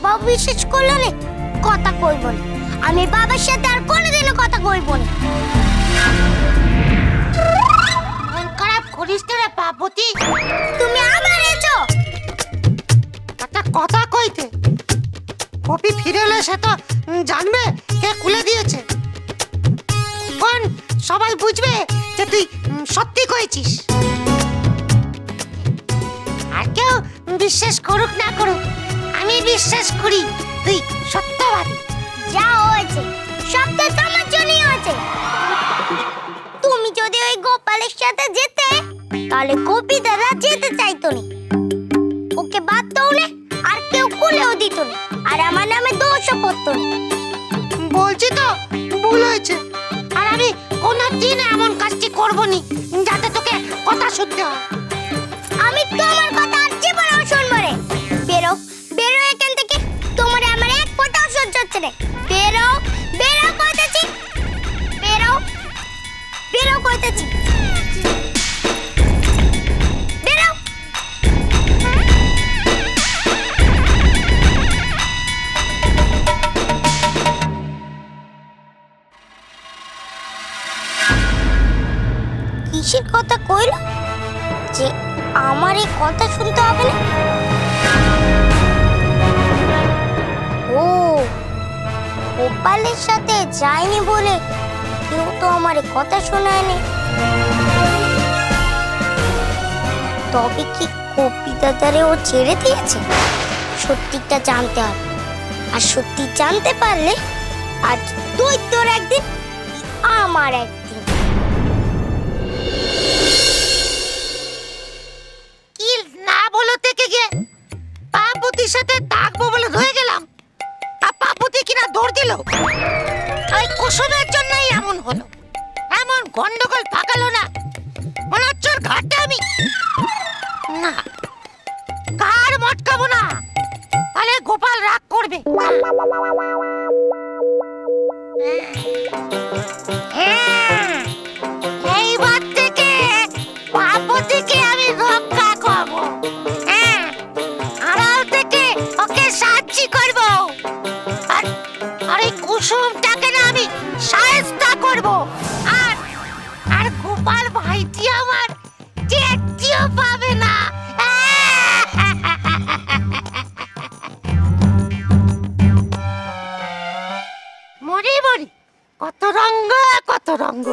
বাবা বিশ্বাস করলো না, কথা কইব না। আমি বাবার সাথে আর কোনোদিনও কথা কইব না। মন খারাপ করিস না রে পার্বতী। তুমি আবার এসো একটা কথা কইতে। কপি ফিরে এলে সে তো জানবে কে কুলে দিয়েছে। কোন সবাই বুঝবে যে তুই সত্যি কইছিস। আর কেউ বিশ্বাস করুক না করুক, আমি বিশ্বাস করি তুই সত্যবাদী। যা হয়েছে সব তো তোমার জন্যই হয়েছে। তুমি যদি ওই গোপালের সাথে যেতে, তাহলে গোপী দাদা যেতে চাইতো না। ওকে বাঁধতেও না, আর কেউ কুলেও দিত না, আর আমার নামে দোষও পড়তো না। বলছি তো ভুল হয়েছে। আর আমি কোনোদিন এমন কাজটি করবো নি যাতে তোকে কথা শুনতে হয়। আমি তোমার কথা আর জীবনেও শুনবো না। বেরো বেরো এখান থেকে। তোমার আমার এক ফোঁটাও সহ্য হচ্ছে না। বেরো বেরো কইতেছি, বেরো বেরো কইতেছি, বেরো। কিসের কথা কইল যে আমার এই কথা শুনতে হবে না? ও, গোপালের সাথে যাইনি বলে কেউ তো আমার কথা শোনায়নি। তবে কি গোপী দাদারে ও ছেড়ে দিয়েছে? সত্যিটা জানতে হবে। আর সত্যি জানতে পারলে আজ তুই তোর একদিন, আমার একদিন। কি না বলো থেকে গিয়ে পার্বতীর সাথে থাকবো বলে রয়ে গেলাম, আর পার্বতী কিনা দৌড় দিল। ওই কুসুমের জন্যই এমন হলো। এমন গন্ডগোল পাকালো না, মনে হচ্ছে ওর ঘাটে আমি না কার মটকাবো না, তাহলে গোপাল রাগ করবে। হ্যাঁ, এইবার থেকে পার্বতীকে আমি রক্ষা করবো। হ্যাঁ, আড়াল থেকে ওকে সাহায্য করবো। আর এই কুসুমটাকে না আমি সাহায্য করবো। আর আর গোপাল ভাইটি আমার টেকটিও পাবে না। মরি মরি, কত রঙ্গ কত রঙ্গ।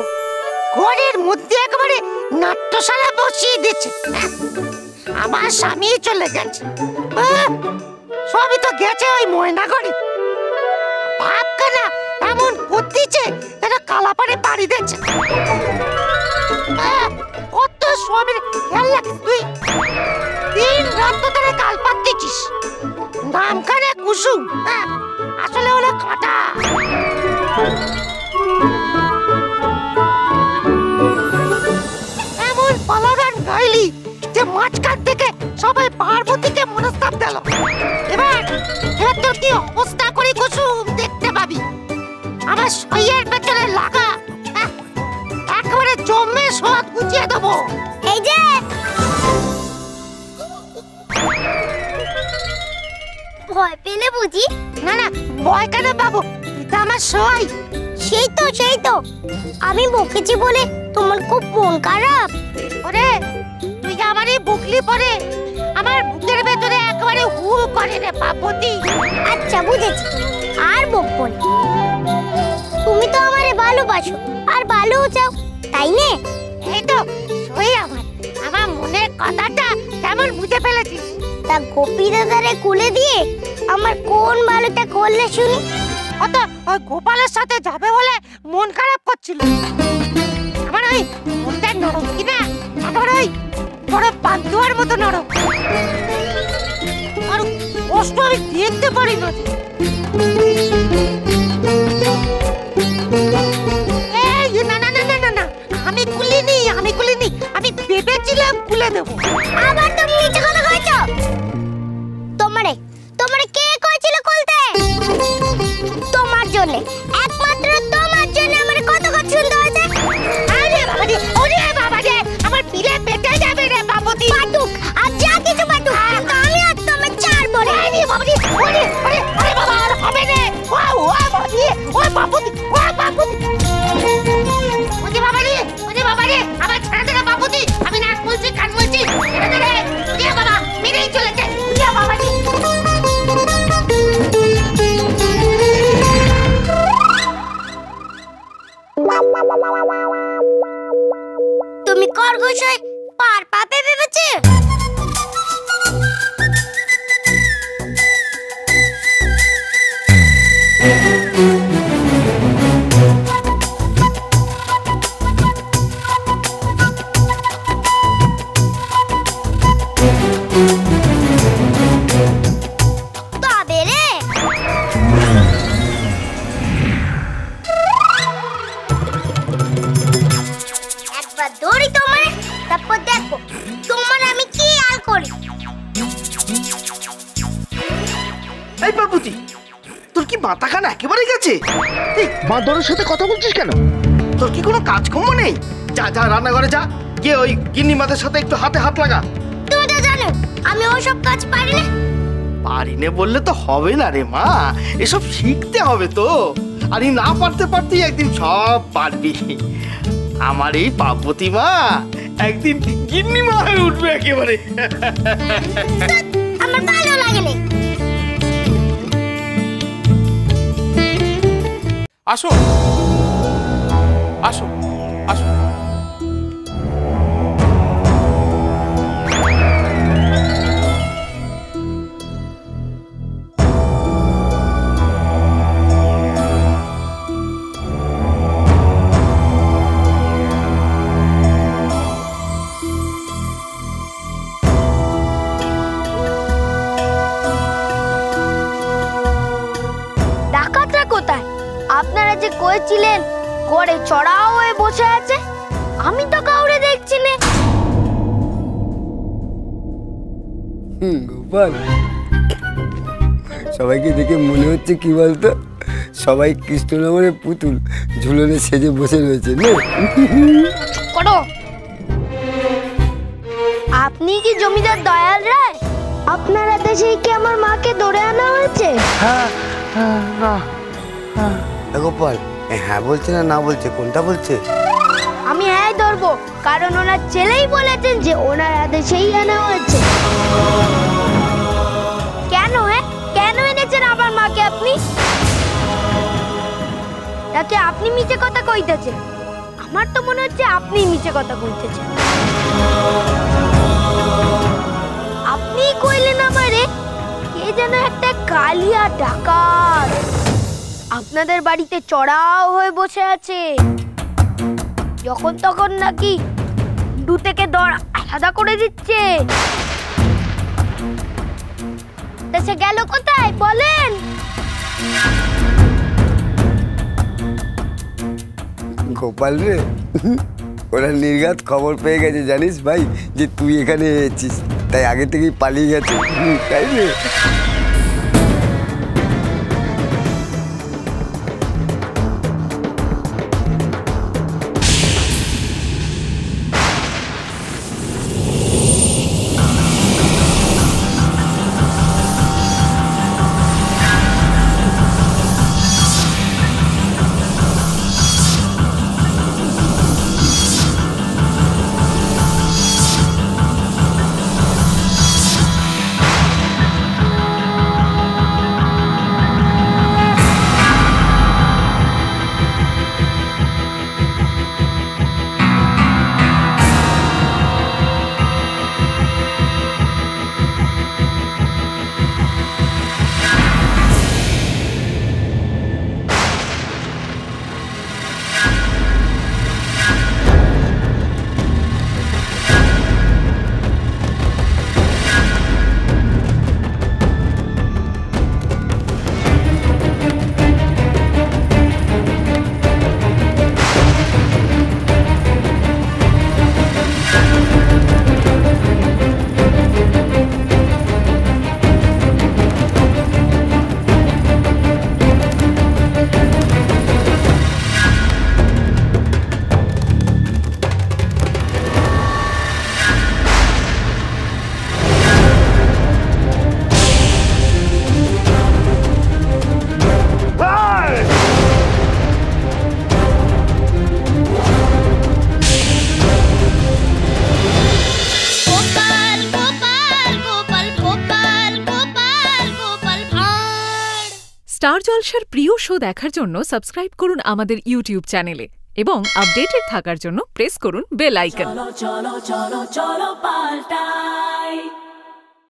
ঘরের মধ্যে একেবারে নাট্যশালা বসিয়ে দিচ্ছে। আমার স্বামী চলে গেছে, সবই তো গেছে ওই ময়নাগড়ে। ভাবখানা এমন বুদ্ধিছে এটা কালাপাড়ে পাড়ি দিচ্ছে। কত স্বামীর খেয়াল রাখিস তুই, দিন রাত তো তারা কাল পাচ্ছিস। নামখানে কুসুম, আসলে হলো কাটা। এমন পালাগান গাইলি যে মাঝখান থেকে সবাই পার্বতীকে মনস্তাপ দিল। এবার এবার তোর কি অবস্থা করি কুসুম দেখতে পাবি। আমার সইয়ের পেছনে লাগা, একেবারে জমে সোয়াদ গুছিয়ে দেবো। এই যে ভয় পেলে বুঝি? না না, ভয় কেন পাবো, এটা আমার সই। সেই তো আমি বকেছি বলে তোমার খুব মন খারাপ। ওরে তুই আমারই বুকলি পরে আমার বুকের ভেতরে একেবারে হু করে রে পার্বতী। আচ্ছা বুঝেছি, আর বকবো না। তুমি তো আমারে ভালোবাসো আর ভালোও চাও, তাই না? এই তো সই, আমার মনের কথাটা কেমন বুঝে ফেলেছিস। তা গোপী দাদারে কুলে দিয়ে আমার কোন ভালোটা করলে শুনি? ও তো ওই গোপালের সাথে যাবে বলে মন খারাপ করছিল। আমার ওই মনটা নরম কিনা, আমার ওই বড় পান্তুয়ার মতো নরম। আর কষ্ট আমি দেখতে পারি না। এই না না না না না, আমি কুলিনি, আমি ভেবেছিলাম কুলে দেবো। আবার তুমি নিচে কথা কইছো? তোমারে কে কইছিল কুলতে? তোমার জন্য, একমাত্র তোমার জন্য আমার কত কথা শুনতে হয়েছে। আরে বাবাজি, ওরে বাবাজি, আমার পিলে পেটে যাবে রে পার্বতী। পাটুক আর যা কিছু পাটুক, কিন্তু আমি আর তোমার ছাড়বো না। আরে বাবাজি, ওরে ওরে এই বাবুতি, তোর কি মাথা খান একেবারে গেছে? এই বাঁদরের সাথে কথা বলছিস কেন? তোর কি কোনো কাজকর্ম নেই? যা যা রান্নাঘরে যা, গিয়ে ওই গিন্নি মাদের সাথে একটু হাতে হাত লাগা। তুমি তো জানো আমি ওসব কাজ পারি না। পারি না বললে তো হবে না রে মা, এসব শিখতে হবে তো। আর এই না পারতে পারতেই একদিন সব পারবি। আমার এই পার্বতী মা একদিন গিন্নি মা হয়ে উঠবে একেবারে। আমার ভালো লাগে না। আসো আসো আসো। ডাকাতরা কোথায়? আপনারা যে কইছিলেন করে চড়াও হয়ে বসে আছে, আমি তো কাউরে দেখছি না। গোপাল, সবাইকে দেখে মনে হচ্ছে কি বলতো, সবাই কৃষ্ণ নামের পুতুল ঝুলনে সেজে বসে রয়েছে না? করো। আপনি কি জমিদার দয়াল রায়? আপনারা দেশে কি আমার মাকে ধরে আনা হয়েছে? গোপাল, হ্যাঁ বলছে না না বলছে, কোনটা বলছে? আমি হ্যাঁ ধরবো, কারণ ওনার ছেলেই বলেছেন যে ওনার আদেশেই আনা হয়েছে। কেন কেন এনেছেন আমার মাকে আপনি? নাকি আপনি মিছে কথা কইতেছেন? আমার তো মনে হচ্ছে আপনি মিছে কথা কইতেছেন। আপনি কইলেন আমারে কে যেন একটা কালিয়া ডাকাত আপনাদের বাড়িতে চড়াও হয়ে বসে আছে, যখন তখন নাকি দু থেকে দর আলাদা করে দিচ্ছে। সে গেল কোথায় বলেন? গোপাল রে, ওরা নির্ঘাত খবর পেয়ে গেছে জানিস ভাই, যে তুই এখানে এসেছিস, তাই আগে থেকেই পালিয়ে গেছে, তাই রে? স্টার জলসার প্রিয় শো দেখার জন্য সাবস্ক্রাইব করুন আমাদের ইউটিউব চ্যানেলে এবং আপডেটেড থাকার জন্য প্রেস করুন বেল আইকন। চলো চলো চলো চলো পাল্টাই।